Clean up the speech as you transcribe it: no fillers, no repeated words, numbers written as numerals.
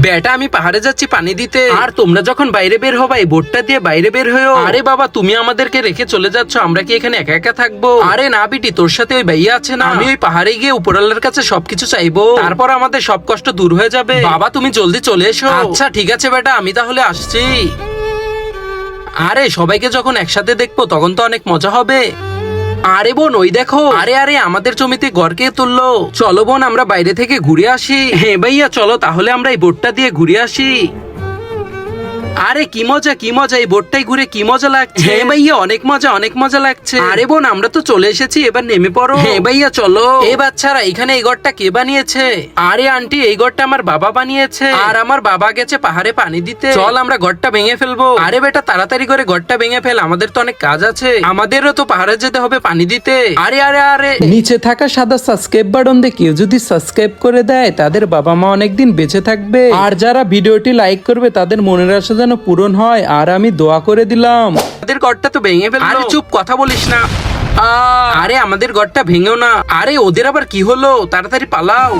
বেটা আমি পাহাড়ে যাচ্ছি পানি দিতে, আর তোমরা যখন বাইরে বের হবা এই বোটটা দিয়ে বাইরে বের হয়েও। আরে বাবা তুমি আমাদেরকে রেখে চলে যাচ্ছ, আমরা কি এখানে একা একা থাকবো? আরে না বিটি, তোর সাথে ওই ভাইয়া আছে না, আমি ওই পাহাড়ে গিয়ে উপরওয়ালার কাছে সবকিছু চাইবো, তারপর আমাদের সব কষ্ট দূর হয়ে যাবে। বাবা তুমি জলদি চলে এসো। আচ্ছা ঠিক আছে বেটা, আমি তাহলে আসছি। আরে সবাইকে যখন একসাথে দেখবো তখন তো অনেক মজা হবে। আরে বোন ওই দেখো, আরে আরে আমাদের জমিতে গড়কে তুললো। চলো বোন আমরা বাইরে থেকে ঘুরে আসি। হ্যাঁ ভাইয়া চলো তাহলে আমরা এই বোটটা দিয়ে ঘুরে আসি। আরে কি মজা এই বোটটাই ঘুরে কি মজা লাগছে। হ্যাঁ ভাইয়া অনেক মজা লাগছে। আরে বোন আমরা তো চলে এসেছি, এবার নেমে পড়ো। হ্যাঁ ভাইয়া চলো। এ বাচ্চারা এখানে এই ঘরটা কে বানিয়েছে? আরে আন্টি এই ঘরটা আমার বাবা বানিয়েছে, আর আমার বাবা গেছে পাহাড়ে পানি দিতে। চল আমরা ঘরটা ভেঙে ফেলবো। আরে বেটা তাড়াতাড়ি করে ঘরটা ভেঙে ফেল, আমাদের তো অনেক কাজ আছে, আমাদেরও তো পাহাড়ে যেতে হবে পানি দিতে। আরে আরে আরে নিচে থাকা সাদা সাবস্ক্রাইব বাটন দিয়ে কেউ যদি সাবস্ক্রাইব করে দেয় তাদের বাবা মা অনেকদিন বেঁচে থাকবে, আর যারা ভিডিওটি লাইক করবে তাদের মনের আশা যেন পূরণ হয়, আর আমি দোয়া করে দিলাম। আমাদের ঘরটা তো ভেঙে ফেললো। আরে চুপ, কথা বলিস না। আরে আমাদের ঘরটা ভেঙেও না। আরে ওদের আবার কি হলো? তাড়াতাড়ি পালাও।